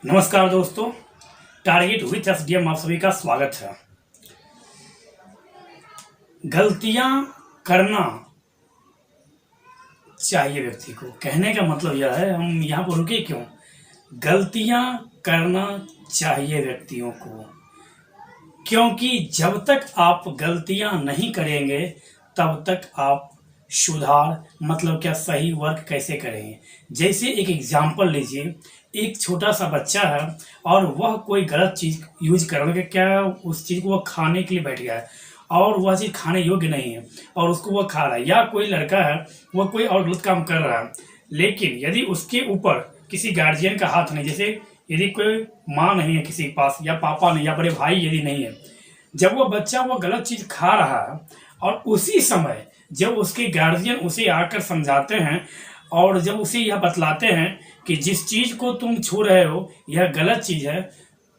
नमस्कार दोस्तों, target with SDM आप सभी का स्वागत है। गलतियां करना चाहिए व्यक्ति को, कहने का मतलब यह है, हम यहाँ पर रुके क्यों। गलतियां करना चाहिए व्यक्तियों को, क्योंकि जब तक आप गलतियां नहीं करेंगे तब तक आप सुधार मतलब क्या सही वर्क कैसे करेंगे। जैसे एक एग्जांपल लीजिए, एक छोटा सा बच्चा है और वह कोई गलत चीज़ यूज कर क्या उस चीज़ को वह खाने के लिए बैठ गया है और वह चीज़ खाने योग्य नहीं है और उसको वह खा रहा है, या कोई लड़का है वह कोई और गलत काम कर रहा है, लेकिन यदि उसके ऊपर किसी गार्जियन का हाथ नहीं, जैसे यदि कोई माँ नहीं है किसी के पास, या पापा नहीं, या बड़े भाई यदि नहीं है, जब वह बच्चा वह गलत चीज़ खा रहा है और उसी समय जब उसके गार्जियन उसे आकर समझाते हैं और जब उसे यह बतलाते हैं कि जिस चीज़ को तुम छू रहे हो यह गलत चीज़ है,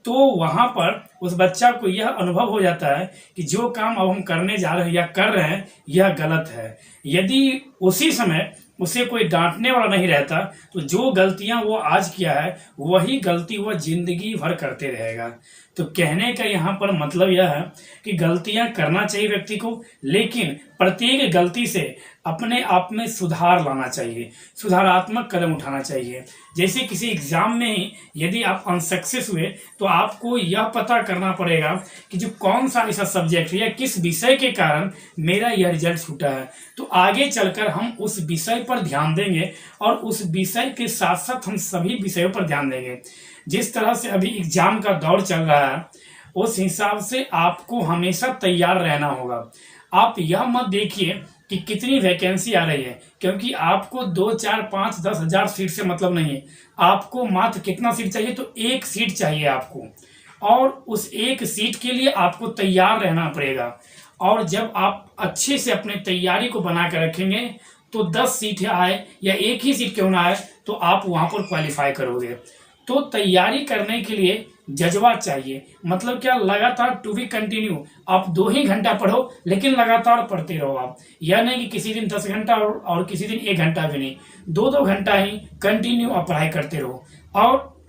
तो वहाँ पर उस बच्चा को यह अनुभव हो जाता है कि जो काम अब हम करने जा रहे हैं या कर रहे हैं यह गलत है। यदि उसी समय उसे कोई डांटने वाला नहीं रहता तो जो गलतियां वो आज किया है वही गलती वह जिंदगी भर करते रहेगा। तो कहने का यहाँ पर मतलब यह है कि गलतियां करना चाहिए व्यक्ति को, लेकिन प्रत्येक गलती से अपने आप में सुधार लाना चाहिए, सुधारात्मक कदम उठाना चाहिए। जैसे किसी एग्जाम में ही यदि आप अनसक्सेस हुए तो आपको यह पता करना पड़ेगा कि जो कौन सा ऐसा सब्जेक्ट है या किस विषय के कारण मेरा यह रिजल्ट छूटा है, तो आगे चलकर हम उस विषय पर ध्यान देंगे और उस विषय के साथ साथ हम सभी विषयों पर ध्यान देंगे। जिस तरह से अभी एग्जाम का दौर चल रहा है उस हिसाब से आपको हमेशा तैयार रहना होगा। आप यह मत देखिए कि कितनी वैकेंसी आ रही है, क्योंकि आपको 2, 4, 5, 10 हजार सीट से मतलब नहीं है। आपको मात्र कितना सीट चाहिए, तो एक सीट चाहिए आपको, और उस एक सीट के लिए आपको तैयार रहना पड़ेगा। और जब आप अच्छे से अपने तैयारी को बना कर रखेंगे तो 10 सीट आए या एक ही सीट क्यों ना आए तो आप वहां पर क्वालिफाई करोगे। तो तैयारी करने के लिए जज्बा चाहिए, मतलब क्या, लगातार टू बी कंटिन्यू। आप 2 ही घंटा पढ़ो लेकिन लगातार पढ़ते रहो। आप यह नहीं कि किसी दिन 10 घंटा और किसी दिन 1 घंटा भी नहीं, 2-2 घंटा ही कंटिन्यू आप पढ़ाई करते रहो और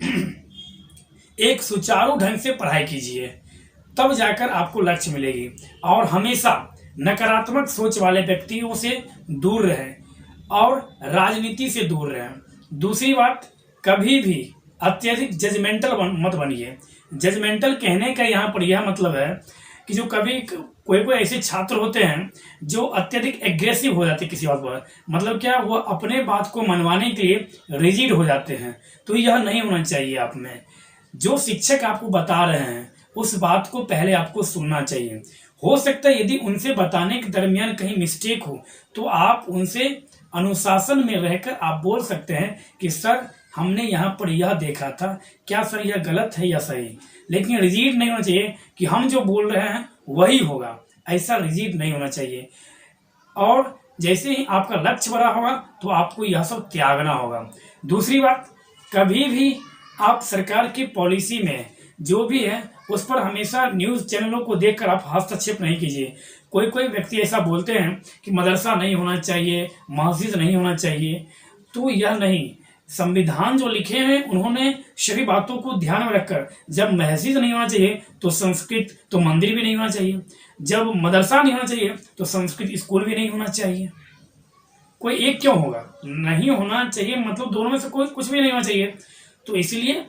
एक सुचारू ढंग से पढ़ाई कीजिए, तब जाकर आपको लक्ष्य मिलेगी। और हमेशा नकारात्मक सोच वाले व्यक्तियों से दूर रहें और राजनीति से दूर रहें। दूसरी बात, कभी भी अत्यधिक जजमेंटल मत बनिए। जजमेंटल कहने का यहाँ पर यह मतलब है कि जो कभी कोई कोई ऐसे छात्र होते हैं जो अत्यधिक एग्रेसिव हो जाते हैं किसी बात पर, मतलब क्या, वो अपने बात को मनवाने के लिए रिजिड हो जाते हैं। तो यह नहीं होना चाहिए आप में। जो शिक्षक आपको बता रहे हैं उस बात को पहले आपको सुनना चाहिए। हो सकता है यदि उनसे बताने के दरमियान कहीं मिस्टेक हो तो आप उनसे अनुशासन में रहकर आप बोल सकते हैं कि सर हमने यहाँ पर यह देखा था, क्या सर यह गलत है या सही। लेकिन रिजिड नहीं होना चाहिए कि हम जो बोल रहे हैं वही होगा, ऐसा रिजिड नहीं होना चाहिए। और जैसे ही आपका लक्ष्य बड़ा होगा तो आपको यह सब त्यागना होगा। दूसरी बात, कभी भी आप सरकार की पॉलिसी में जो भी है उस पर हमेशा न्यूज़ चैनलों को देखकर आप हस्तक्षेप नहीं कीजिए। कोई कोई व्यक्ति ऐसा बोलते हैं कि मदरसा नहीं होना चाहिए, मस्जिद नहीं होना चाहिए, तो यह नहीं। संविधान जो लिखे हैं उन्होंने सभी बातों को ध्यान में रखकर, जब मस्जिद नहीं होना चाहिए तो संस्कृत तो मंदिर भी नहीं होना चाहिए, जब मदरसा नहीं होना चाहिए तो संस्कृत स्कूल भी नहीं होना चाहिए। कोई एक क्यों होगा, नहीं होना चाहिए मतलब दोनों में से कोई कुछ भी नहीं होना चाहिए। तो इसलिए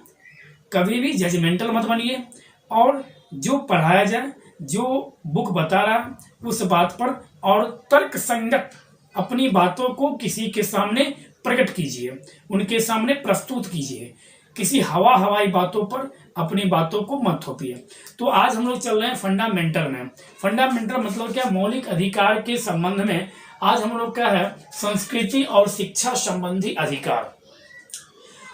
कभी भी जजमेंटल मत बनिए और जो पढ़ाया जाए, जो बुक बता रहा उस बात पर और तर्क संगत अपनी बातों को किसी के सामने प्रकट कीजिए, उनके सामने प्रस्तुत कीजिए। किसी हवाई बातों पर अपनी बातों को मत थोपिए। तो आज हम लोग चल रहे हैं फंडामेंटल में। फंडामेंटल मतलब क्या, मौलिक अधिकार के संबंध में आज हम लोग का है संस्कृति और शिक्षा संबंधी अधिकार।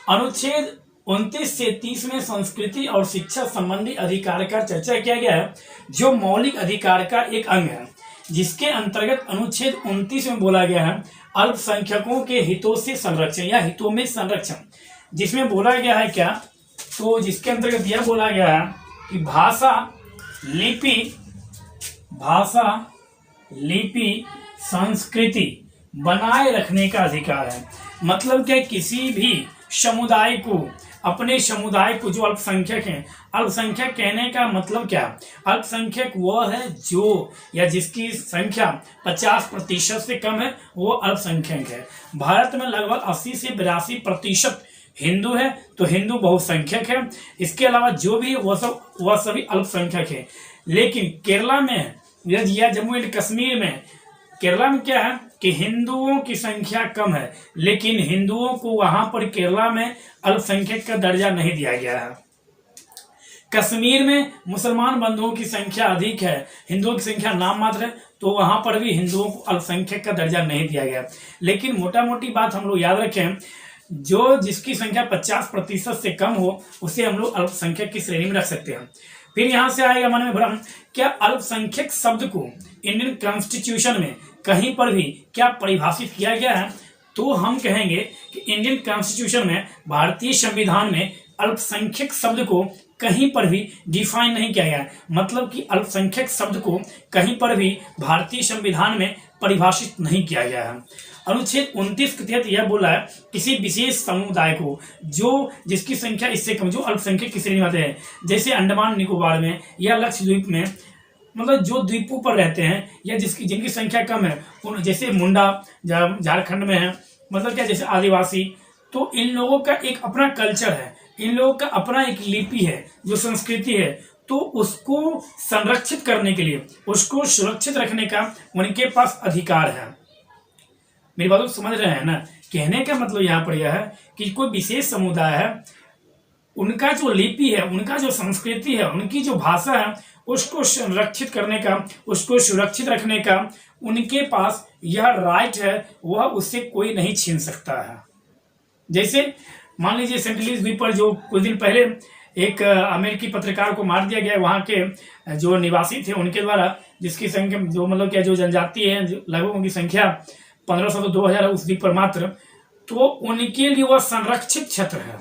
अनुच्छेद 29 से 30 में संस्कृति और शिक्षा संबंधी अधिकार का चर्चा किया गया है, जो मौलिक अधिकार का एक अंग है, जिसके अंतर्गत अनुच्छेद 29 में बोला गया है अल्पसंख्यकों के हितों से संरक्षण या हितों में संरक्षण। जिसमें बोला गया है क्या, तो जिसके अंतर्गत यह बोला गया है कि भाषा लिपि संस्कृति बनाए रखने का अधिकार है। मतलब क्या, किसी भी समुदाय को, अपने समुदाय को, जो अल्पसंख्यक हैं, अल्पसंख्यक कहने का मतलब क्या? अल्पसंख्यक वो है जो या जिसकी संख्या 50% से कम है, वो अल्पसंख्यक है। भारत में लगभग 80 से 82% हिंदू है, तो हिंदू बहुसंख्यक है। इसके अलावा जो भी वह सभी अल्पसंख्यक है। लेकिन केरला में या जम्मू एंड कश्मीर में, केरला में क्या है कि हिंदुओं की संख्या कम है, लेकिन हिंदुओं को वहां पर केरला में अल्पसंख्यक का दर्जा नहीं दिया गया है। कश्मीर में मुसलमान बंधुओं की संख्या अधिक है, हिंदुओं की संख्या नाम मात्र है, तो वहां पर भी हिंदुओं को अल्पसंख्यक का दर्जा नहीं दिया गया। लेकिन मोटा मोटी बात हम लोग याद रखें, जो जिसकी संख्या 50% से कम हो, उसे हम लोग अल्पसंख्यक की श्रेणी में रख सकते हैं। फिर यहां से आएगा मन में भ्रम, क्या अल्पसंख्यक शब्द को इंडियन कॉन्स्टिट्यूशन में कहीं पर भी क्या परिभाषित किया गया है? तो हम कहेंगे कि इंडियन कॉन्स्टिट्यूशन में, भारतीय संविधान में अल्पसंख्यक शब्द को कहीं पर भी डिफाइन नहीं किया गया। मतलब कि अल्पसंख्यक शब्द को कहीं पर भी भारतीय संविधान में परिभाषित नहीं किया गया है। अनुच्छेद 29 के तहत यह बोला है, किसी विशेष समुदाय को जो जिसकी संख्या इससे कम, जो अल्पसंख्यक की श्रेणी में आते हैं, जैसे अंडमान निकोबार में या लक्षद्वीप में, मतलब जो द्वीपों पर रहते हैं या जिनकी संख्या कम है, जैसे मुंडा झारखंड में है, मतलब क्या, जैसे आदिवासी, तो इन लोगों का एक अपना कल्चर है, इन लोगों का अपना एक लिपि है, जो संस्कृति है, तो उसको संरक्षित करने के लिए, उसको सुरक्षित रखने का उनके पास अधिकार है। मेरी बात समझ रहे हैं ना? कहने का मतलब यहाँ पर यह है कि कोई विशेष समुदाय है, उनका जो लिपि है, उनका जो संस्कृति है, उनकी जो भाषा है, उसको संरक्षित करने का, उसको सुरक्षित रखने का उनके पास यह राइट है, वह उससे कोई नहीं छीन सकता है। जैसे मान लीजिए सेंटिनलीज द्वीप पर जो कुछ दिन पहले एक अमेरिकी पत्रकार को मार दिया गया, वहां के जो निवासी थे उनके द्वारा, जिसकी संख्या जो मतलब क्या, जो जनजाति है, लगभग उनकी संख्या 1500 से 2000 है उस द्वीप पर मात्र, तो उनके लिए वह संरक्षित क्षेत्र है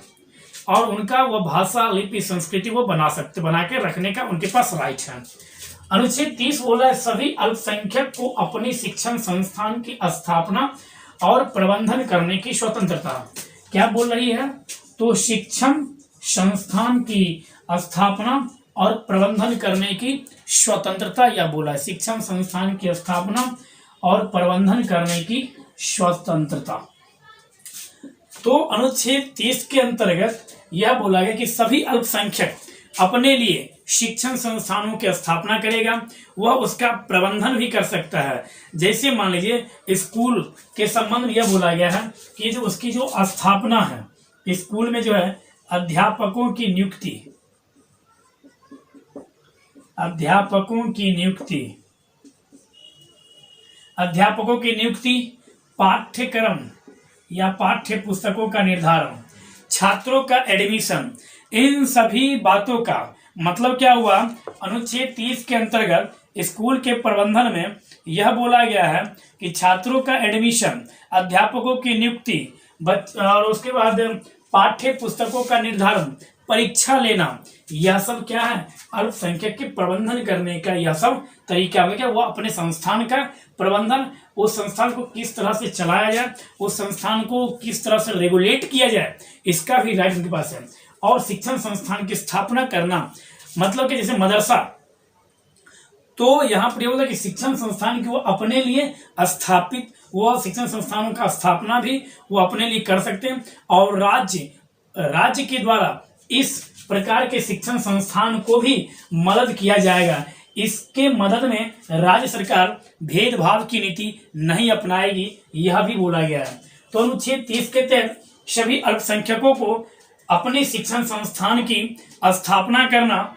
और उनका वह भाषा, लिपि, संस्कृति वो बना के रखने का उनके पास राइट है। अनुच्छेद 30 बोला है, सभी अल्पसंख्यक को अपनी शिक्षण संस्थान की स्थापना और प्रबंधन करने की स्वतंत्रता। क्या बोल रही है? तो शिक्षण संस्थान की स्थापना और प्रबंधन करने की स्वतंत्रता, यह बोला है, शिक्षण संस्थान की स्थापना और प्रबंधन करने की स्वतंत्रता। तो अनुच्छेद 30 के अंतर्गत यह बोला गया कि सभी अल्पसंख्यक अपने लिए शिक्षण संस्थानों की स्थापना करेगा, वह उसका प्रबंधन भी कर सकता है। जैसे मान लीजिए स्कूल के संबंध में यह बोला गया है कि जो उसकी जो स्थापना है, स्कूल में जो है अध्यापकों की नियुक्ति, पाठ्यक्रम या पाठ्य पुस्तकों का निर्धारण, छात्रों का एडमिशन, इन सभी बातों का मतलब क्या हुआ? अनुच्छेद 30 के अंतर्गत स्कूल के प्रबंधन में यह बोला गया है कि छात्रों का एडमिशन, अध्यापकों की नियुक्ति और उसके बाद पाठ्य पुस्तकों का निर्धारण, परीक्षा लेना, यह सब क्या है? अल्पसंख्यक के प्रबंधन करने का यह सब तरीका है। क्या वो अपने संस्थान का प्रबंधन, उस संस्थान को किस तरह से चलाया जाए, उस संस्थान को किस तरह से रेगुलेट किया जाए, इसका भी राइट उनके पास है। और शिक्षण संस्थान की स्थापना करना, मतलब कि जैसे मदरसा, तो यहाँ पर बोला कि शिक्षण संस्थान की वो अपने लिए स्थापित, वो शिक्षण संस्थानों का स्थापना भी वो अपने लिए कर सकते हैं और राज्य के द्वारा इस प्रकार के शिक्षण संस्थान को भी मदद किया जाएगा। इसके मदद में राज्य सरकार भेदभाव की नीति नहीं अपनाएगी, यह भी बोला गया है। तो अनुच्छेद 30 के तहत सभी अल्पसंख्यकों को अपने शिक्षण संस्थान की स्थापना करना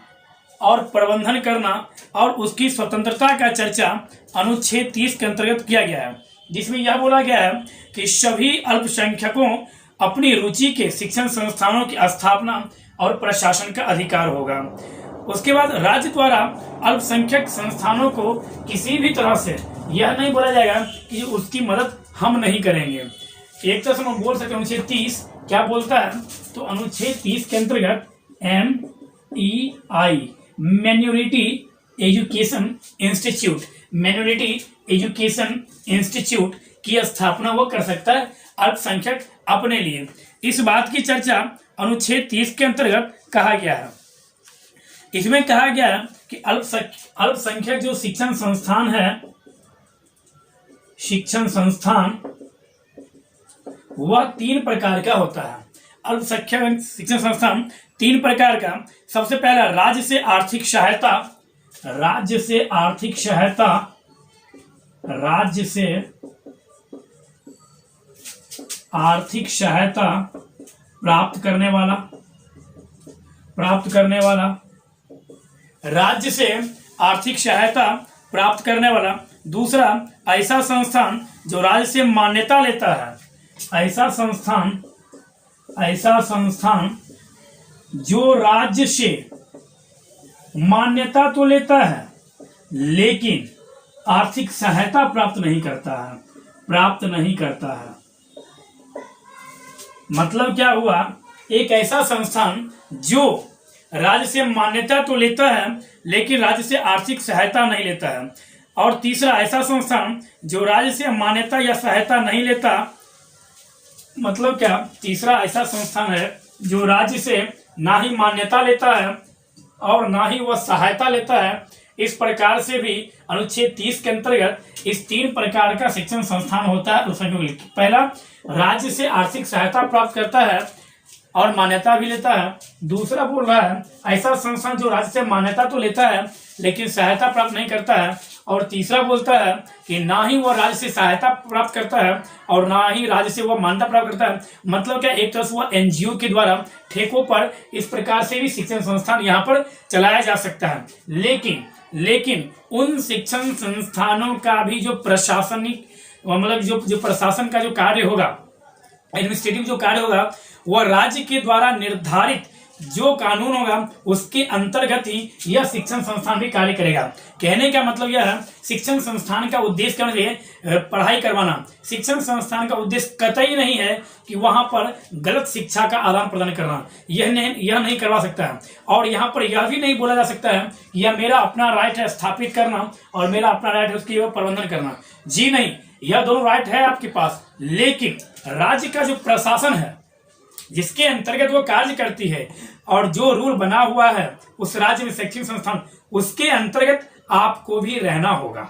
और प्रबंधन करना और उसकी स्वतंत्रता का चर्चा अनुच्छेद 30 के अंतर्गत किया गया है, जिसमें यह बोला गया है कि सभी अल्पसंख्यकों अपनी रुचि के शिक्षण संस्थानों की स्थापना और प्रशासन का अधिकार होगा। उसके बाद राज्य द्वारा अल्पसंख्यक संस्थानों को किसी भी तरह से यह नहीं बोला जाएगा कि उसकी मदद हम नहीं करेंगे। एक तरह से हम बोल सकते हैं अनुच्छेद 30 क्या बोलता है? तो अनुच्छेद 30 के अंतर्गत MEI माइनॉरिटी एजुकेशन इंस्टीट्यूट की स्थापना वो कर सकता है अल्पसंख्यक अपने लिए। इस बात की चर्चा अनुच्छेद 30 के अंतर्गत कहा गया है। इसमें कहा गया है कि अल्पसंख्यक जो शिक्षण संस्थान है, शिक्षण संस्थान वह 3 प्रकार का होता है। अल्पसंख्यक शिक्षण संस्थान 3 प्रकार का। सबसे पहला राज्य से आर्थिक सहायता, राज्य से आर्थिक सहायता, राज्य से आर्थिक सहायता प्राप्त करने वाला, राज्य से आर्थिक सहायता प्राप्त करने वाला। दूसरा, ऐसा संस्थान जो राज्य से मान्यता लेता है, ऐसा संस्थान जो राज्य से मान्यता तो लेता है लेकिन आर्थिक सहायता प्राप्त नहीं करता है। मतलब क्या हुआ, एक ऐसा संस्थान जो राज्य से मान्यता तो लेता है लेकिन राज्य से आर्थिक सहायता नहीं लेता है। और तीसरा, ऐसा संस्थान जो राज्य से मान्यता या सहायता नहीं लेता, मतलब क्या, तीसरा ऐसा संस्थान है जो राज्य से ना ही मान्यता लेता है और ना ही वह सहायता लेता है। इस प्रकार से भी अनुच्छेद 30 के अंतर्गत इस 3 प्रकार का शिक्षण संस्थान होता है। पहला, राज्य से आर्थिक सहायता प्राप्त करता है और मान्यता भी लेता है। दूसरा बोल रहा है ऐसा संस्थान जो राज्य से मान्यता तो लेता है लेकिन सहायता प्राप्त नहीं करता है। और तीसरा बोलता है कि ना ही वह राज्य से सहायता प्राप्त करता है और ना ही राज्य से वह मान्यता प्राप्त करता है। मतलब क्या, एक तरह से वह एनजीओ के द्वारा ठेकों पर इस प्रकार से भी शिक्षण संस्थान यहाँ पर चलाया जा सकता है। लेकिन उन शिक्षण संस्थानों का भी जो प्रशासनिक, मतलब जो प्रशासन का जो कार्य होगा, एडमिनिस्ट्रेटिव जो कार्य होगा, वह राज्य के द्वारा निर्धारित जो कानून होगा उसके अंतर्गत ही यह शिक्षण संस्थान भी कार्य करेगा। कहने का मतलब यह है, शिक्षण संस्थान का उद्देश्य क्या है, पढ़ाई करवाना। शिक्षण संस्थान का उद्देश्य कतई नहीं है कि वहां पर गलत शिक्षा का आदान प्रदान करना, यह नहीं करवा सकता है। और यहाँ पर यह भी नहीं बोला जा सकता है यह मेरा अपना राइट है स्थापित करना और मेरा अपना राइट है उसकी प्रबंधन करना। जी नहीं, यह दोनों राइट है आपके पास, लेकिन राज्य का जो प्रशासन है जिसके अंतर्गत वो कार्य करती है और जो रूल बना हुआ है उस राज्य में शैक्षणिक संस्थान, उसके अंतर्गत आपको भी रहना होगा।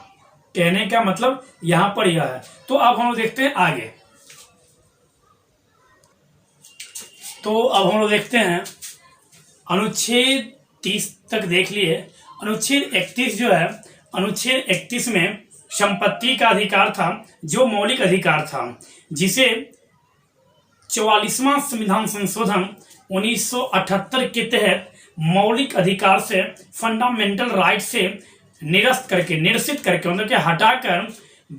कहने का मतलब यहां पर यह है। तो अब हम लोग देखते हैं आगे। तो अब हम लोग देखते हैं अनुच्छेद 30 तक देख लिए। अनुच्छेद 31 जो है, अनुच्छेद 31 में संपत्ति का अधिकार था जो मौलिक अधिकार था, जिसे 44वां संविधान संशोधन 1978 के तहत मौलिक अधिकार से, फंडामेंटल राइट से निरसित करके मतलब क्या हटाकर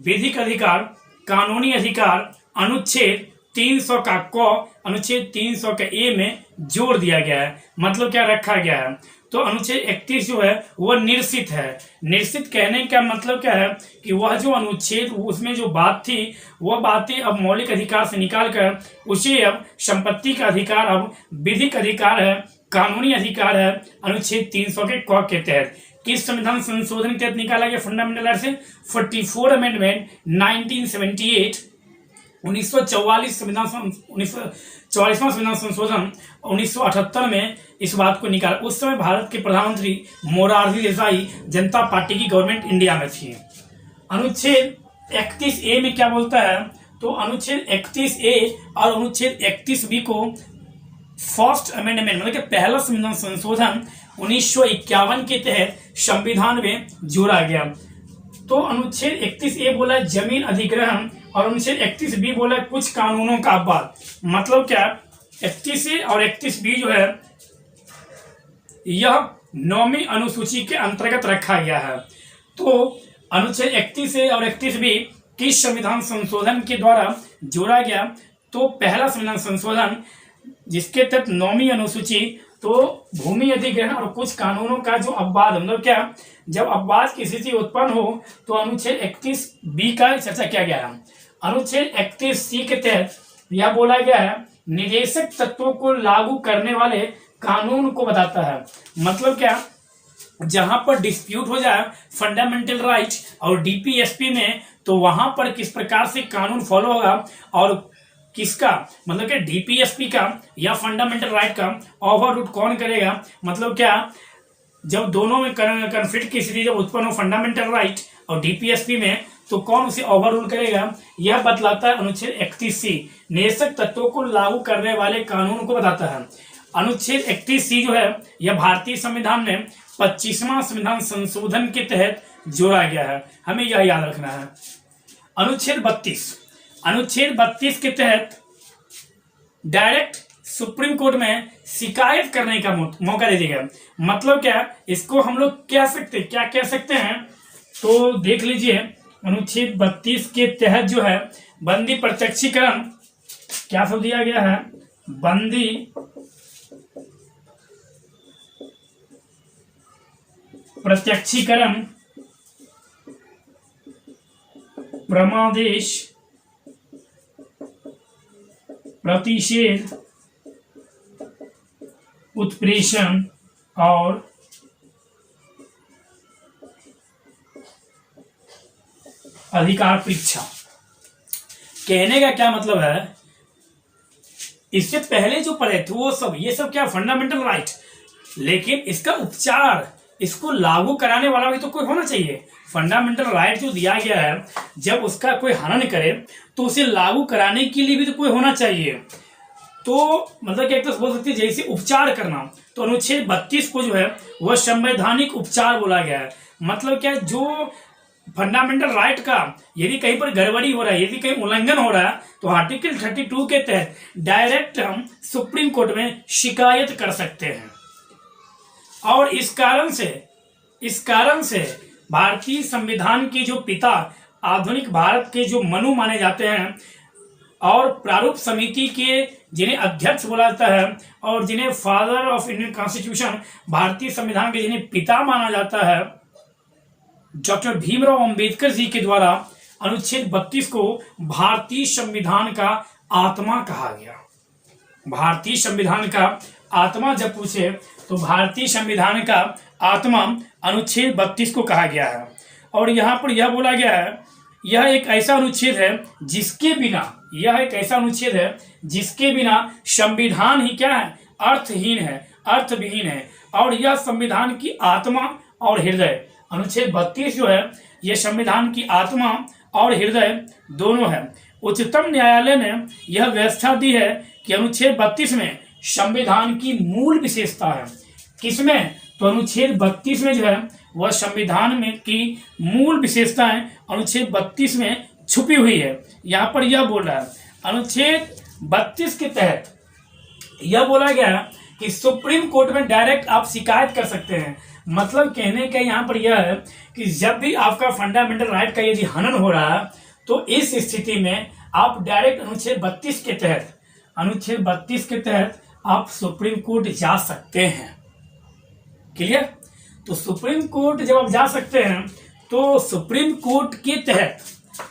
विधिक अधिकार, कानूनी अधिकार अनुच्छेद 300 का क, अनुच्छेद 300 के ए में जोड़ दिया गया है। मतलब क्या रखा गया है, तो अनुच्छेद 31 जो है वह निरसित है। निरसित कहने का मतलब क्या है कि वह जो अनुच्छेद, उसमें जो बात थी वह बातें अब मौलिक अधिकार से निकालकर उसे अब संपत्ति का अधिकार अब विधिक अधिकार है, कानूनी अधिकार है अनुच्छेद 300 के क के तहत। किस संविधान संशोधन के तहत निकाला गया? फंडामेंटल राइट से 44 अमेंडमेंट 1978, 1944 संविधान संशोधन 1978 में इस बात को निकाला। उस समय भारत के प्रधानमंत्री मोरारजी देसाई जनता पार्टी की गवर्नमेंट इंडिया में थी। अनुच्छेद 31 ए में क्या बोलता है, तो अनुच्छेद 31 ए और अनुच्छेद 31 बी को फर्स्ट अमेंडमेंट मतलब कि पहला संविधान संशोधन 1951 के तहत संविधान में जोड़ा गया। तो अनुच्छेद 31 ए बोला जमीन अधिग्रहण और अनुच्छेद 31 बी बोला कुछ कानूनों का अपवाद। मतलब क्या, 31 ए और 31 बी जो है यह 9वीं अनुसूची के अंतर्गत रखा गया है। तो अनुच्छेद 31 ए और 31 बी किस संविधान संशोधन के द्वारा जोड़ा गया, तो पहला संविधान संशोधन जिसके तहत 9वीं अनुसूची, तो भूमि अधिग्रहण और कुछ कानूनों का जो अपवाद, मतलब क्या, जब अपवाद की स्थिति उत्पन्न हो तो अनुच्छेद 31 बी का चर्चा किया गया है। अनुच्छेद 31 सी के तहत यह बोला गया है निदेशक तत्वों को लागू करने वाले कानून को बताता है। मतलब क्या, जहां पर डिस्प्यूट हो जाए फंडामेंटल राइट और डीपीएसपी में, तो वहां पर किस प्रकार से कानून फॉलो होगा और किसका, मतलब कि डीपीएसपी का या फंडामेंटल राइट का ओवररूल कौन करेगा, मतलब क्या, जब दोनों में कन्फ्लिक्ट की स्थिति जब उत्पन्न हो फंडामेंटल राइट और डीपीएसपी में, तो कौन उसे ओवररूल करेगा, यह बतलाता है अनुच्छेद 31C, निषेधक तत्वों को लागू करने वाले कानून को बताता है। अनुच्छेद 31C जो है यह भारतीय संविधान में 25वां संविधान संशोधन के तहत जोड़ा गया है, हमें यह याद रखना है। अनुच्छेद 32 के तहत डायरेक्ट सुप्रीम कोर्ट में शिकायत करने का मौका दे दिया गया। मतलब क्या, इसको हम लोग क्या कह सकते हैं, तो देख लीजिए अनुच्छेद 32 के तहत जो है बंदी प्रत्यक्षीकरण, क्या सब दिया गया है, बंदी प्रत्यक्षीकरण, प्रमादेश, प्रतिषेध, उत्प्रेषण और अधिकार परीक्षा। कहने का क्या मतलब है, इससे पहले जो पढ़े थे वो सब, ये सब क्या फंडामेंटल राइट, लेकिन इसका उपचार, इसको लागू कराने वाला भी तो कोई होना चाहिए। फंडामेंटल राइट जो दिया गया है, जब उसका कोई हनन करे तो उसे लागू कराने के लिए भी तो कोई होना चाहिए। तो मतलब क्या, एक तो बोल सकते हैं जैसे उपचार करना, तो अनुच्छेद 32 को जो है वह संवैधानिक उपचार बोला गया है। मतलब क्या, जो फंडामेंटल राइट का यदि कहीं पर गड़बड़ी हो रहा है, यदि कहीं उल्लंघन हो रहा है, तो आर्टिकल 32 के तहत डायरेक्ट हम सुप्रीम कोर्ट में शिकायत कर सकते हैं। और इस कारण से भारतीय संविधान के जो पिता, आधुनिक भारत के जो मनु माने जाते हैं, और प्रारूप समिति के जिन्हें अध्यक्ष बोला जाता है और जिन्हें फादर ऑफ इंडियन कॉन्स्टिट्यूशन, भारतीय संविधान के जिन्हें पिता माना जाता है, डॉक्टर भीमराव अंबेडकर जी के द्वारा अनुच्छेद 32 को भारतीय संविधान का आत्मा कहा गया। भारतीय संविधान का आत्मा जब पूछे तो भारतीय संविधान का आत्मा अनुच्छेद 32 को कहा गया है। और यहाँ पर यह बोला गया है, यह एक ऐसा अनुच्छेद है जिसके बिना संविधान ही क्या है, अर्थहीन है, अर्थविहीन है। और यह संविधान की आत्मा और हृदय, अनुच्छेद 32 जो है यह संविधान की आत्मा और हृदय दोनों है। उच्चतम न्यायालय ने यह व्यवस्था दी है कि अनुच्छेद 32 में संविधान की मूल विशेषता है। किसमें, तो अनुच्छेद 32 में जो है वह संविधान में की मूल विशेषताएं अनुच्छेद 32 में छुपी हुई है। यहाँ पर यह बोल रहा है, अनुच्छेद 32 के तहत यह बोला गया कि सुप्रीम कोर्ट में डायरेक्ट आप शिकायत कर सकते हैं। मतलब कहने का यहाँ पर यह है कि जब भी आपका फंडामेंटल राइट का यदि हनन हो रहा है, तो इस स्थिति में आप डायरेक्ट अनुच्छेद 32 के तहत आप सुप्रीम कोर्ट जा सकते हैं। क्लियर? तो सुप्रीम कोर्ट जब आप जा सकते हैं, तो सुप्रीम कोर्ट के तहत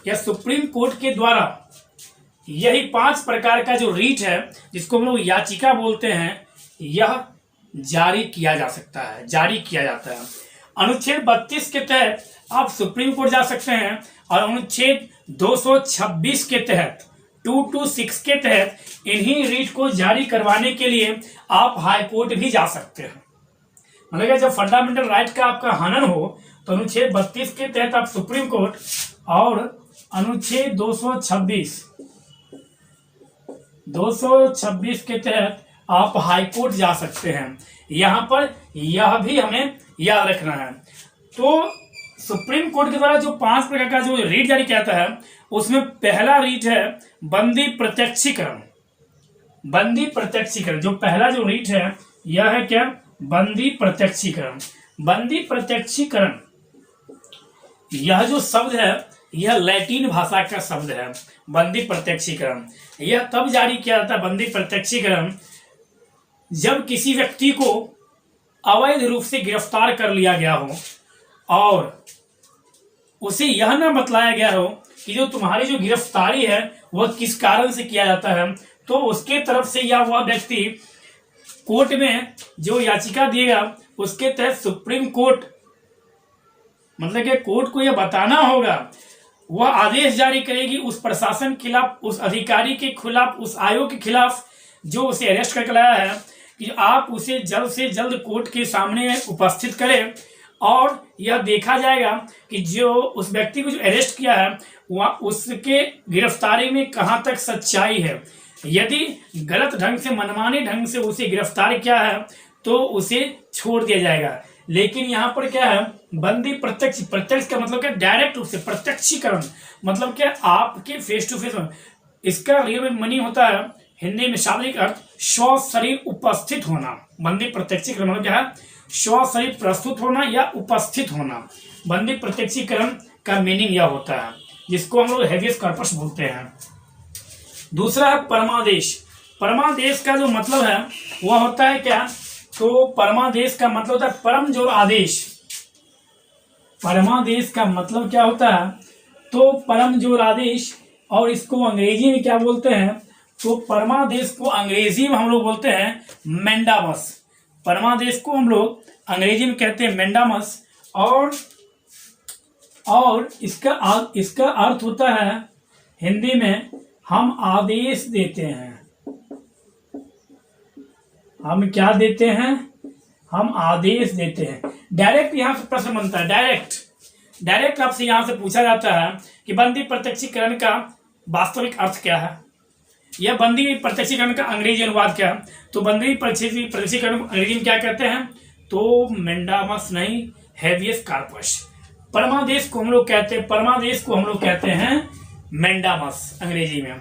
या सुप्रीम कोर्ट के द्वारा यही 5 प्रकार का जो रीट है, जिसको हम लोग याचिका बोलते हैं, यह जारी किया जाता है। अनुच्छेद 32 के तहत आप सुप्रीम कोर्ट जा सकते हैं, और अनुच्छेद 226 के तहत 226 के तहत इन्हीं रीट को जारी करवाने के लिए आप हाई कोर्ट भी जा सकते हैं। मतलब जब फंडामेंटल राइट का आपका हनन हो, तो अनुच्छेद 32 के तहत आप सुप्रीम कोर्ट, और अनुच्छेद 226 के तहत आप हाई कोर्ट जा सकते हैं। यहाँ पर यह भी हमें याद रखना है। तो सुप्रीम कोर्ट के द्वारा जो 5 प्रकार का जो रीट जारी किया जाता है, उसमें पहला रीट है बंदी प्रत्यक्षीकरण। जो पहला जो रीट है यह है क्या, बंदी प्रत्यक्षीकरण। यह जो शब्द है यह लैटिन भाषा का शब्द है, बंदी प्रत्यक्षीकरण। यह तब जारी किया जाता है बंदी प्रत्यक्षीकरण जब किसी व्यक्ति को अवैध रूप से गिरफ्तार कर लिया गया हो और उसे यह न बतलाया गया हो कि जो तुम्हारी जो गिरफ्तारी है वह किस कारण से किया जाता है, तो उसके तरफ से या वह व्यक्ति कोर्ट में जो याचिका दिएगा उसके तहत सुप्रीम कोर्ट, मतलब कि कोर्ट को यह बताना होगा वह आदेश जारी करेगी उस प्रशासन के खिलाफ, उस अधिकारी के खिलाफ, उस आयोग के खिलाफ जो उसे अरेस्ट करके लाया है कि आप उसे जल्द से जल्द कोर्ट के सामने उपस्थित करें और यह देखा जाएगा कि जो उस व्यक्ति को जो अरेस्ट किया है वह उसके गिरफ्तारी में कहां तक सच्चाई है। यदि गलत ढंग से, मनमाने ढंग से उसे गिरफ्तार किया है तो उसे छोड़ दिया जाएगा। लेकिन यहाँ पर क्या है, बंदी प्रत्यक्ष, प्रत्यक्ष का मतलब क्या, डायरेक्ट रूप से प्रत्यक्षीकरण, मतलब क्या, आपके फेस टू फेस। इसका रियल मनी होता है हिंदी में शाब्दिक अर्थ सशरीर उपस्थित होना। बंदी प्रत्यक्षीकरण मतलब क्या है, सशरीर प्रस्तुत होना या उपस्थित होना। बंदी प्रत्यक्षीकरण का मीनिंग यह होता है, जिसको हम लोग हेबियस कॉर्पस बोलते हैं। दूसरा है परमादेश। परमादेश का जो मतलब है वह होता है क्या, तो परमादेश का मतलब होता है परम जोर आदेश। परमादेश का मतलब क्या होता है, तो परम जोर आदेश। और इसको अंग्रेजी में क्या बोलते हैं, तो परमादेश को अंग्रेजी में हम लोग बोलते हैं मैंडामस। परमादेश को हम लोग अंग्रेजी में कहते हैं मैंडामस। और इसका अर्थ होता है हिंदी में हम आदेश देते हैं। हम क्या देते हैं, हम आदेश देते हैं। डायरेक्ट यहां से प्रश्न बनता है, डायरेक्ट आपसे यहां से पूछा जाता है कि बंदी प्रत्यक्षीकरण का वास्तविक अर्थ क्या है, यह बंदी प्रत्यक्षीकरण का अंग्रेजी अनुवाद क्या है। तो बंदी प्रत्यक्षीकरण अंग्रेजी में क्या कहते हैं, तो मैंडामस नहीं, हेबियस कॉर्पस। परमादेश को हम लोग कहते हैं मैंडामस अंग्रेजी में।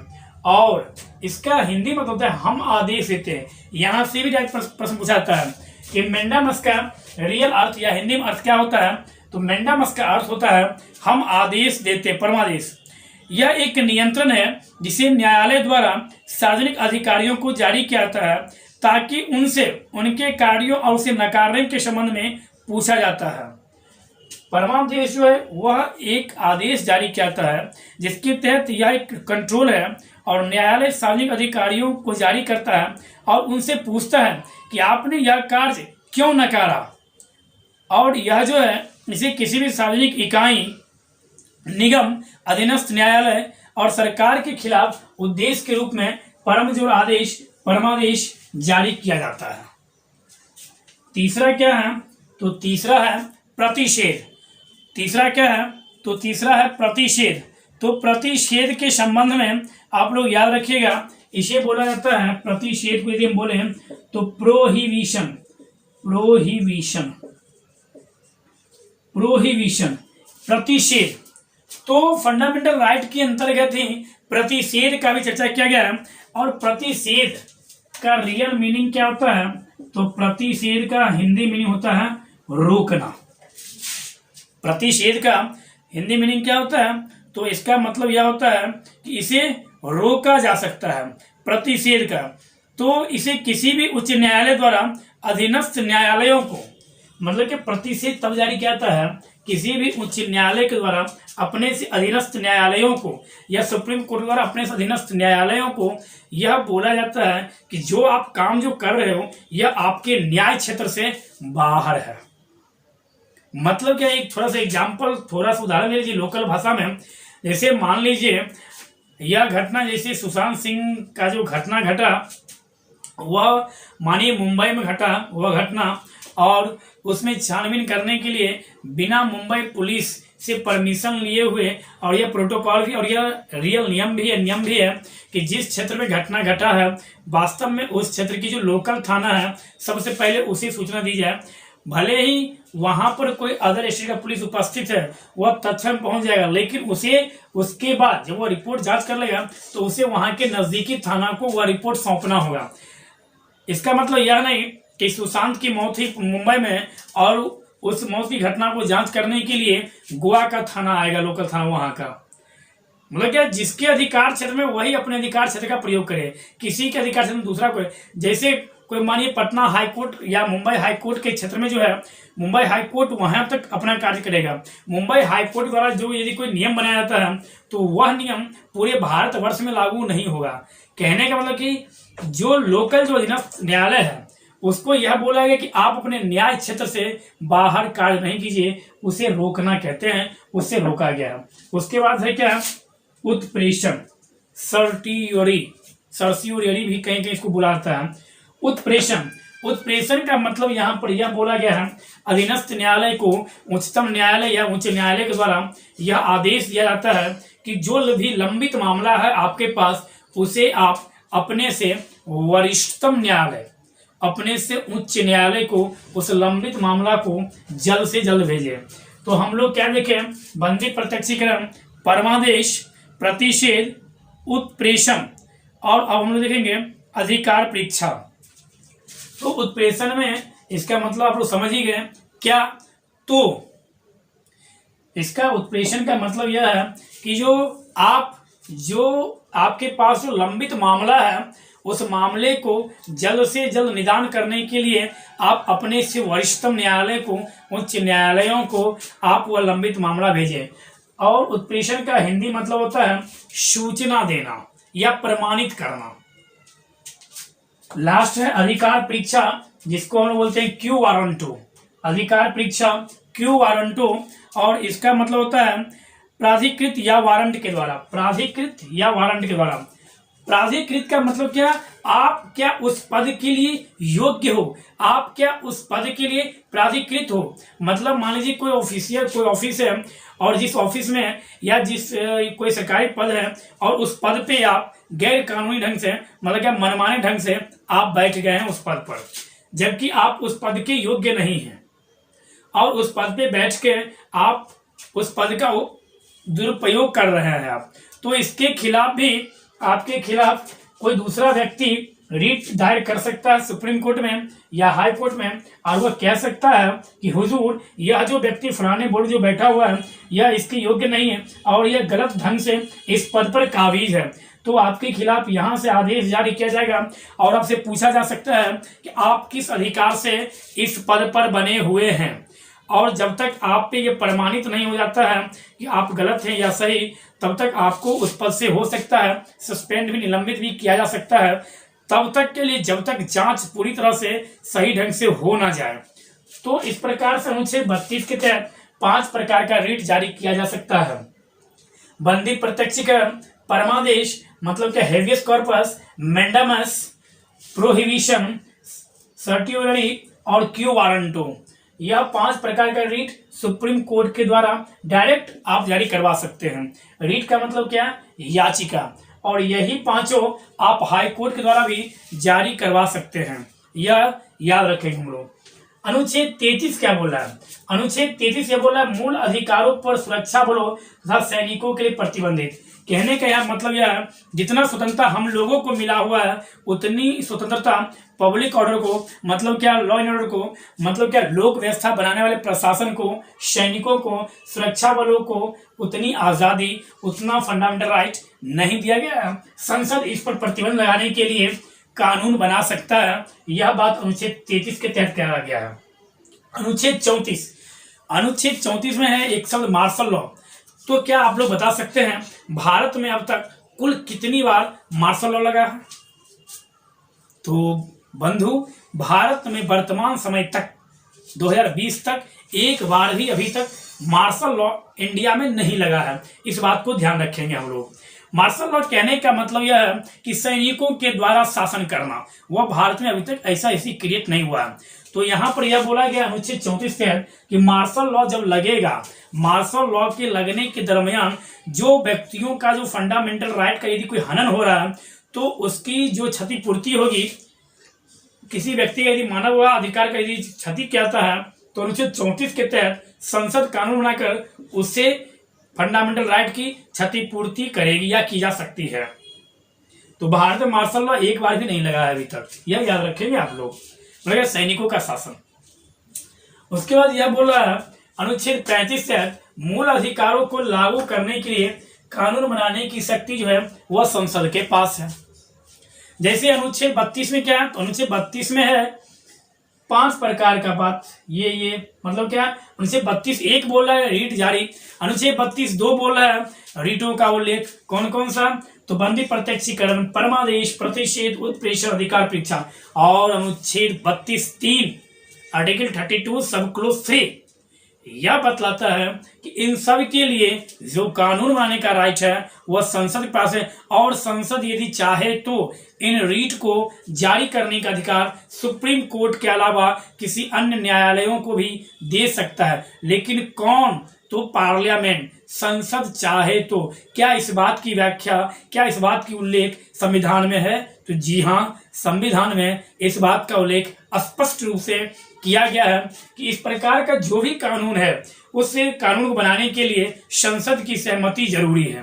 और इसका हिंदी मतलब होता है हम आदेश देते हैं। यहां से भी डायरेक्ट प्रश्न पूछा जाता है कि मैंडामस का रियल अर्थ या हिंदी में अर्थ क्या होता है, तो मैंडामस का अर्थ होता है हम आदेश देते, परमादेश। यह एक नियंत्रण है जिसे न्यायालय द्वारा सार्वजनिक अधिकारियों को जारी किया जाता है ताकि उनसे उनके कार्यों और उसे नकारने के संबंध में पूछा जाता है। परमादेश जो है वह एक आदेश जारी किया जाता है जिसके तहत यह एक कंट्रोल है और न्यायालय सार्वजनिक अधिकारियों को जारी करता है और उनसे पूछता है कि आपने यह कार्य क्यों नकारा। और यह जो है इसे किसी भी सार्वजनिक इकाई, निगम, अधीनस्थ न्यायालय और सरकार के खिलाफ उद्देश्य के रूप में परमजोर आदेश, परमादेश जारी किया जाता है। तीसरा क्या है, तो तीसरा है प्रतिषेध। तीसरा क्या है, तो तीसरा है प्रतिषेध। तो प्रतिषेध के संबंध में आप लोग याद रखिएगा, इसे बोला जाता है, प्रतिषेध को यदि हम बोले तो प्रोहिबिशन। प्रतिषेध तो फंडामेंटल राइट के अंतर्गत ही प्रतिषेध का भी चर्चा किया गया है। और प्रतिषेध का रियल मीनिंग क्या होता है, तो प्रतिषेध का हिंदी मीनिंग होता है रोकना। प्रतिषेध का हिंदी मीनिंग क्या होता है, तो इसका मतलब यह होता है कि इसे रोका जा सकता है। प्रतिषेध का तो इसे किसी भी उच्च न्यायालय द्वारा अधीनस्थ न्यायालयों को, मतलब कि प्रतिषेध तब जारी किया जाता है किसी भी उच्च न्यायालय के द्वारा अपने से अधीनस्थ न्यायालयों को या सुप्रीम कोर्ट द्वारा अपने से अधीनस्थ न्यायालयों को यह बोला जाता है कि जो आप काम जो कर रहे हो यह आपके न्याय क्षेत्र से बाहर है। मतलब क्या, एक थोड़ा सा एग्जाम्पल, थोड़ा सा उदाहरण ले लीजिए लोकल भाषा में। जैसे मान लीजिए यह घटना, जैसे सुशांत सिंह का जो घटना घटा वह मानिए मुंबई में घटा वह घटना, और उसमें छानबीन करने के लिए बिना मुंबई पुलिस से परमिशन लिए हुए, और यह प्रोटोकॉल भी और यह रियल नियम भी है कि जिस क्षेत्र में घटना घटा है वास्तव में उस क्षेत्र की जो लोकल थाना है सबसे पहले उसे सूचना दी जाए। भले ही वहां पर कोई अदर स्टेट का पुलिस उपस्थित है वह तत्क्षण पहुंच जाएगा, लेकिन उसे उसके बाद जब वो रिपोर्ट जांच कर लेगा तो उसे वहां के नजदीकी थाना को वह रिपोर्ट सौंपना होगा। इसका मतलब यह नहीं कि सुशांत की मौत ही मुंबई में और उस मौत की घटना को जांच करने के लिए गोवा का थाना आएगा, लोकल थाना वहां का। मतलब क्या, जिसके अधिकार क्षेत्र में वही अपने अधिकार क्षेत्र का प्रयोग करे, किसी के अधिकार क्षेत्र में दूसरा कोई, जैसे कोई मानिए पटना हाई कोर्ट या मुंबई हाई कोर्ट के क्षेत्र में जो है मुंबई हाई कोर्ट वहां तक अपना कार्य करेगा। मुंबई हाई कोर्ट द्वारा जो यदि कोई नियम बनाया जाता है तो वह नियम पूरे भारतवर्ष में लागू नहीं होगा। कहने का मतलब कि जो लोकल जो अधीनस्थ न्यायालय है उसको यह बोला गया कि आप अपने न्याय क्षेत्र से बाहर कार्य नहीं कीजिए, उसे रोकना कहते हैं, उससे रोका गया। उसके बाद है क्या, उत्प्रेषण, सर्टियोरी भी कहीं कहीं इसको बुलाता है। उत्प्रेषण, उत्प्रेषण का मतलब यहाँ पर यह बोला गया है, अधीनस्थ न्यायालय को उच्चतम न्यायालय या उच्च न्यायालय के द्वारा यह आदेश दिया जाता है कि जो भी लंबित मामला है आपके पास, उसे आप अपने से वरिष्ठतम न्यायालय, अपने से उच्च न्यायालय को उस लंबित मामला को जल्द से जल्द भेजें। तो हम लोग क्या देखें, बंदी प्रत्यक्षीकरण, परमादेश, प्रतिषेध, उत्प्रेषण, और अब हम लोग देखेंगे अधिकार परीक्षा। तो उत्प्रेषण में इसका मतलब आप लोग समझ ही गए क्या, तो इसका उत्प्रेषण का मतलब यह है कि जो आपके पास जो लंबित मामला है, उस मामले को जल्द से जल्द निदान करने के लिए आप अपने से वरिष्ठतम न्यायालय को, उच्च न्यायालयों को आप वह लंबित मामला भेजें। और उत्प्रेषण का हिंदी मतलब होता है सूचना देना या प्रमाणित करना। लास्ट है अधिकार परीक्षा, जिसको हम बोलते हैं क्यू वारंटो। अधिकार परीक्षा, क्यू वारंटो, और इसका मतलब होता है प्राधिकृत या वारंट के द्वारा, प्राधिकृत या वारंट के द्वारा। प्राधिकृत का मतलब क्या, आप क्या उस पद के लिए योग्य हो, आप क्या उस पद के लिए प्राधिकृत हो। मतलब मान लीजिए कोई ऑफिसियल, कोई ऑफिस है, और जिस ऑफिस में या जिस कोई सरकारी पद है, और उस पद पे आप गैर कानूनी ढंग से, मतलब क्या मनमाने ढंग से आप बैठ गए हैं उस पद पर, जबकि आप उस पद के योग्य नहीं हैं, और उस पद पे बैठ के आप उस पद का दुरुपयोग कर रहे हैं आप, तो इसके खिलाफ भी आपके खिलाफ कोई दूसरा व्यक्ति रिट दायर कर सकता है सुप्रीम कोर्ट में या हाई कोर्ट में, और वह कह सकता है कि हुजूर, यह जो व्यक्ति फलाने बोर्ड जो बैठा हुआ है, यह इसके योग्य नहीं है, और यह गलत ढंग से इस पद पर काबिज है। तो आपके खिलाफ यहाँ से आदेश जारी किया जाएगा, और आपसे पूछा जा सकता है कि आप किस अधिकार से इस पद पर बने हुए हैं। और जब तक आप पे ये प्रमाणित नहीं हो जाता है कि आप गलत हैं या सही, तब तक आपको उस पद से हो सकता है सस्पेंड भी, निलंबित भी किया जा सकता है, तब तक के लिए, जब तक जांच पूरी तरह से सही ढंग से हो ना जाए। तो इस प्रकार से अनुच्छेद 32 के तहत 5 प्रकार का रिट जारी किया जा सकता है। बंदी प्रत्यक्षीकरण, परमादेश मतलब क्या हेवियस कॉर्पस, मैंडामस, प्रोहिबिशन, सर्टियोरी और क्यू वारंटो, यह 5 प्रकार का रीट सुप्रीम कोर्ट के द्वारा डायरेक्ट आप जारी करवा सकते हैं। रीट का मतलब क्या, याचिका, और यही 5 आप हाई कोर्ट के द्वारा भी जारी करवा सकते हैं, यह याद रखेंगे हम लोग। अनुच्छेद 33 क्या बोला है, अनुच्छेद 33 यह बोला है मूल अधिकारों पर सुरक्षा बलों तथा सैनिकों के लिए प्रतिबंधित। कहने का यह मतलब यह है, जितना स्वतंत्रता हम लोगों को मिला हुआ है, उतनी स्वतंत्रता पब्लिक ऑर्डर को, मतलब क्या लॉ एंड ऑर्डर को, मतलब क्या लोक व्यवस्था बनाने वाले प्रशासन को, सैनिकों को, सुरक्षा बलों को उतनी आजादी, उतना फंडामेंटल राइट नहीं दिया गया। संसद इस पर प्रतिबंध लगाने के लिए कानून बना सकता है, यह बात अनुच्छेद 33 के तहत कहा गया है। अनुच्छेद 34, अनुच्छेद 34 में है एक शब्द मार्शल लॉ। तो क्या आप लोग बता सकते हैं भारत में अब तक कुल कितनी बार मार्शल लॉ लगा है? तो बंधु, भारत में वर्तमान समय तक 2020 तक एक बार भी अभी तक मार्शल लॉ इंडिया में नहीं लगा है। इस बात को ध्यान रखेंगे हम लोग। मार्शल लॉ कहने का मतलब यह है कि सैनिकों के द्वारा शासन करना, वह भारत में अभी तक ऐसा क्रिएट नहीं हुआ है। तो यहाँ पर यह बोला गया अनुच्छेद 34 से कि मार्शल लॉ जब लगेगा, मार्शल लॉ के लगने के दरमियान जो व्यक्तियों का जो फंडामेंटल राइट का यदि कोई हनन हो रहा है, तो उसकी जो क्षतिपूर्ति होगी, किसी व्यक्ति का यदि मानव अधिकार का यदि क्षति कहता है, तो अनुच्छेद 34 के तहत संसद कानून बनाकर उससे फंडामेंटल राइट की क्षतिपूर्ति करेगी या की जा सकती है। तो भारत में मार्शल लॉ एक बार भी नहीं लगा है अभी तक, यह याद रखेंगे आप लोग। मतलब सैनिकों का शासन। उसके बाद यह बोल रहा है अनुच्छेद 35 से मूल अधिकारों को लागू करने के लिए कानून बनाने की शक्ति जो है वह संसद के पास है। जैसे अनुच्छेद 32 में क्या है, तो अनुच्छेद 32 में है 5 प्रकार का बात, ये मतलब क्या, अनुच्छेद 32(1) बोल रहा है रीट जारी, अनुच्छेद 32(2) बोल रहा है रीटों का उल्लेख, कौन कौन सा, तो बंदी प्रत्यक्षीकरण, परमादेश, प्रतिषेध, उत्प्रेषण, अधिकार परीक्षा। और अनुच्छेद 32(3) आर्टिकल 32 सब क्लोज 3 यह बतलाता है कि इन सब के लिए जो कानून बनाने का राइट है वह संसद के पास है, और संसद यदि चाहे तो इन रीट को जारी करने का अधिकार सुप्रीम कोर्ट के अलावा किसी अन्य न्यायालयों को भी दे सकता है। लेकिन कौन? तो पार्लियामेंट, संसद चाहे तो। क्या इस बात की व्याख्या, क्या इस बात की उल्लेख संविधान में है? तो जी हाँ, संविधान में इस बात का उल्लेख स्पष्ट रूप से किया गया है कि इस प्रकार का जो भी कानून है उस कानून को बनाने के लिए संसद की सहमति जरूरी है।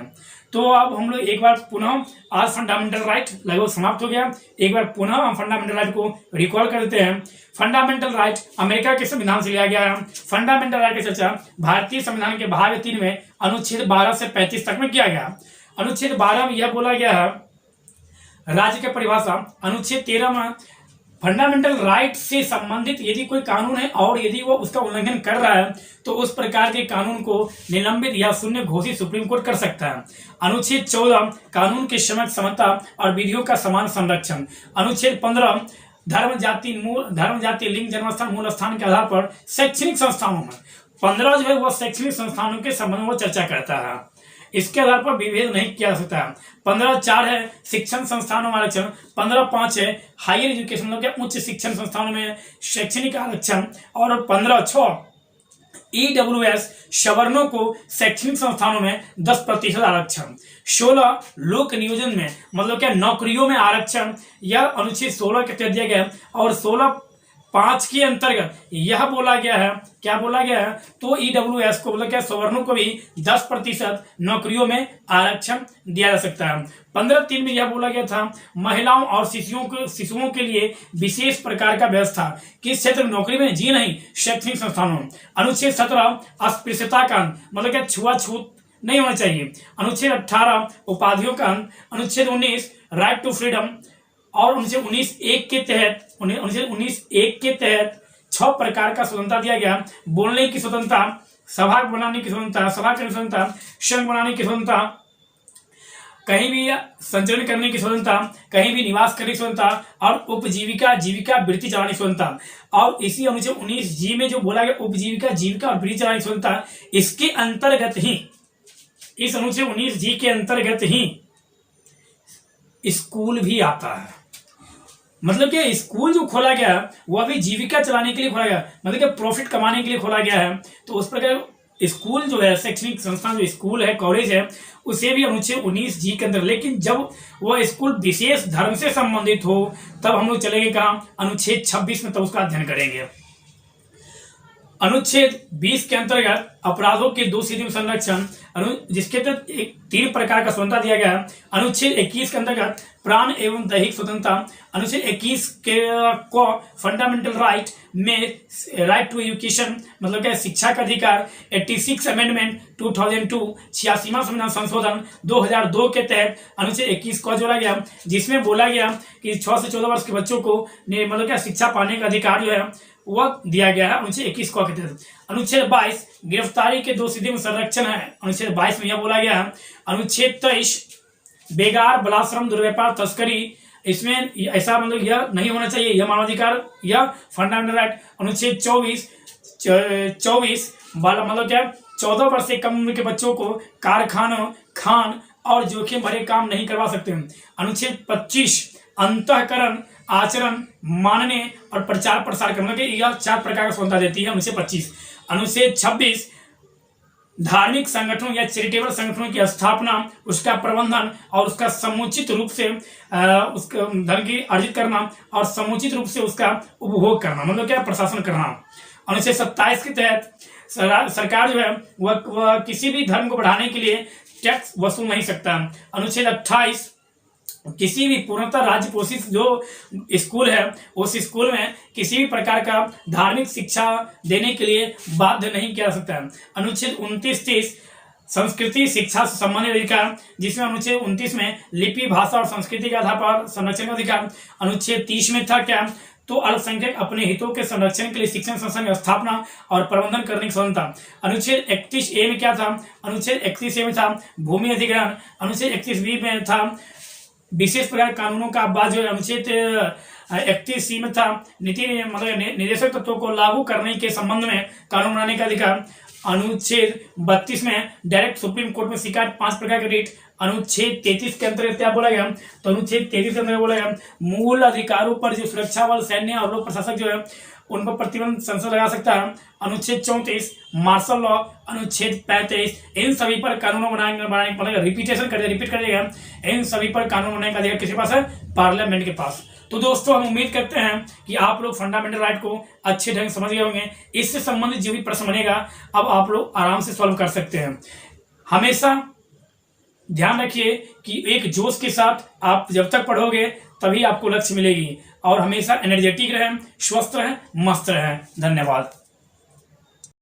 तो अब हम लोग एक बार पुनः, आज फंडामेंटल राइट लगभग समाप्त हो गया, एक बार पुनः हम फंडामेंटल राइट को रिकॉल कर देते हैं। फंडामेंटल राइट अमेरिका के संविधान से लिया गया है। फंडामेंटल राइट की चर्चा भारतीय संविधान के भाग 3 में अनुच्छेद 12 से 35 तक में किया गया। अनुच्छेद 12 में यह बोला गया है राज्य की परिभाषा। अनुच्छेद 13 में फंडामेंटल राइट से संबंधित यदि कोई कानून है और यदि वो उसका उल्लंघन कर रहा है तो उस प्रकार के कानून को निलंबित या शून्य घोषित सुप्रीम कोर्ट कर सकता है। अनुच्छेद 14 कानून के समता और विधियों का समान संरक्षण। अनुच्छेद 15 धर्म जाति लिंग जन्मस्थान मूल स्थान के आधार पर शैक्षणिक संस्थानों में 15 जो है वह शैक्षणिक संस्थानों के संबंध में चर्चा करता है, इसके आधार पर विभेद नहीं किया सकता है। 15(4) है शिक्षण संस्थानों में आरक्षण। 15(5) है हायर एजुकेशन के उच्च शिक्षण संस्थानों में शैक्षणिक आरक्षण। और 15(6) EWS सवर्णों को शैक्षणिक संस्थानों में 10% आरक्षण। 16 लोक नियोजन में मतलब क्या नौकरियों में आरक्षण, यह अनुच्छेद 16 के तहत दिया गया है। और 16(5) के अंतर्गत यह बोला गया है, क्या बोला गया है? तो EWS को मतलब क्या सवर्णों को भी 10% नौकरियों में आरक्षण दिया जा सकता है। 15(3) में यह बोला गया था महिलाओं और शिशुओं के लिए विशेष प्रकार का व्यवस्था किस क्षेत्र में? नौकरी में? जी नहीं, शैक्षणिक संस्थानों में। अनुच्छेद 17 अस्पृश्यता का अंत मतलब क्या छुआछूत नहीं होना चाहिए। अनुच्छेद 18 उपाधियों का अंत। अनुच्छेद 19 राइट टू फ्रीडम। और अनुच्छेद 19(1) के तहत 6 प्रकार का स्वतंत्रता दिया गया। बोलने की स्वतंत्रता, सभा बनाने की स्वतंत्रता, सभा करने की स्वतंत्रता, संघ बनाने की स्वतंत्रता, कहीं भी संचरण करने की स्वतंत्रता, कहीं भी निवास करने की स्वतंत्रता और जीविका वृत्ति चलाने की स्वतंत्रता। और इसी अनुच्छेद 19(G) में जो बोला गया जीविका और वृत्ति चलाने की स्वतंत्रता, इसके अंतर्गत ही, इस अनुच्छेद 19(G) के अंतर्गत ही स्कूल भी आता है। मतलब कि स्कूल जो खोला गया वह भी जीविका चलाने के लिए खोला गया, मतलब कि प्रॉफिट कमाने के लिए खोला गया है। तो उस प्रकार स्कूल जो है, शैक्षणिक संस्थान जो स्कूल है, कॉलेज है, उसे भी अनुच्छेद 19(G) के अंदर। लेकिन जब वह स्कूल विशेष धर्म से संबंधित हो तब हम लोग चलेंगे कहाँ? अनुच्छेद 26 में, तब उसका अध्ययन करेंगे। अनुच्छेद 20 के अंतर्गत अपराधों के दोषी संरक्षण, जिसके तहत 3 प्रकार का स्वतंत्रता दिया गया है। अनुच्छेद 21 के अंतर्गत प्राण एवं दैहिक स्वतंत्रता। अनुच्छेद 21 को फंडामेंटल राइट में राइट टू एजुकेशन मतलब क्या शिक्षा का अधिकार। 86 अमेंडमेंट 2002 86वां संविधान संशोधन 2002 के तहत अनुच्छेद 21 को जोड़ा गया, जिसमें बोला गया कि 6 से 14 वर्ष के बच्चों को मतलब क्या शिक्षा पाने का अधिकार जो है वह दिया गया है अनुच्छेद 21 को के तहत। अनुच्छेद 22 गिरफ्तारी के दोषी में संरक्षण है। अनुच्छेद 22 में यह बोला गया है। अनुच्छेद 23 बेगार, बलाश्रम, दुर्व्यापार, तस्करी, इसमें ऐसा मतलब यह नहीं होना चाहिए, यह मानवाधिकार, यह फंडामेंटल राइट। अनुच्छेद 24 मतलब क्या 14 वर्ष से कम उम्र के बच्चों को कारखानों, खान और जोखिम भरे काम नहीं करवा सकते। अनुच्छेद 25 अंतःकरण, आचरण, मानने और प्रचार प्रसार करने के यह 4 प्रकार का स्वतंत्रता देती है अनुच्छेद 25। अनुच्छेद 26 धार्मिक संगठनों या चैरिटेबल संगठनों की स्थापना, उसका प्रबंधन और उसका समुचित रूप से उसका धन की अर्जित करना और समुचित रूप से उसका उपभोग करना मतलब क्या प्रशासन करना। अनुच्छेद 27 के तहत सरकार जो है वह किसी भी धर्म को बढ़ाने के लिए टैक्स वसूल नहीं सकता। अनुच्छेद 28 किसी भी पूर्णतः राज्य पोषित जो स्कूल है उस स्कूल में किसी भी प्रकार का धार्मिक शिक्षा देने के लिए बाध्य नहीं किया जा सकता है। अनुच्छेद 29-30 संस्कृति शिक्षा से संबंधित अधिकार, जिसमें अनुच्छेद 29 में लिपि, भाषा और संस्कृति के आधार पर संरक्षण का अधिकार। अनुच्छेद 30 में था क्या तो अल्पसंख्यक अपने हितों के संरक्षण के लिए शिक्षण संस्थान की स्थापना और प्रबंधन करने की स्वतंत्रता। अनुच्छेद 31A में क्या था? अनुच्छेद 31A में था भूमि अधिग्रहण। अनुच्छेद 31B में था विशेष प्रकार कानूनों का बाद जो अनुच्छेद 31C में था नीति मतलब निर्देशक तत्वों को लागू करने के संबंध में कानून बनाने का अधिकार। अनुच्छेद 32 में डायरेक्ट सुप्रीम कोर्ट में शिकायत 5 प्रकार के रिट। अनुच्छेद 33 के अंतर्गत क्या बोला गया? तो अनुच्छेद 33 के अंतर्गत बोला गया मूल अधिकारों पर जो सुरक्षा बल, सैन्य और लोक प्रशासक जो है उन पर प्रतिबंध संसद लगा सकता है। अनुच्छेद 34 मार्शल लॉ। अनुच्छेद 35 इन सभी पर कानून बनाने मतलब रिपीट कर देगा। इन सभी पर कानून बनाने का अधिकार किसके पास है? पार्लियामेंट के पास। तो दोस्तों हम उम्मीद करते हैं कि आप लोग फंडामेंटल राइट को अच्छे ढंग से समझ गए होंगे। इससे संबंधित जो भी प्रश्न बनेगा अब आप लोग आराम से सॉल्व कर सकते हैं। हमेशा ध्यान रखिए कि एक जोश के साथ आप जब तक पढ़ोगे तभी आपको लक्ष्य मिलेगी, और हमेशा एनर्जेटिक रहें, स्वस्थ रहें, मस्त रहें। धन्यवाद।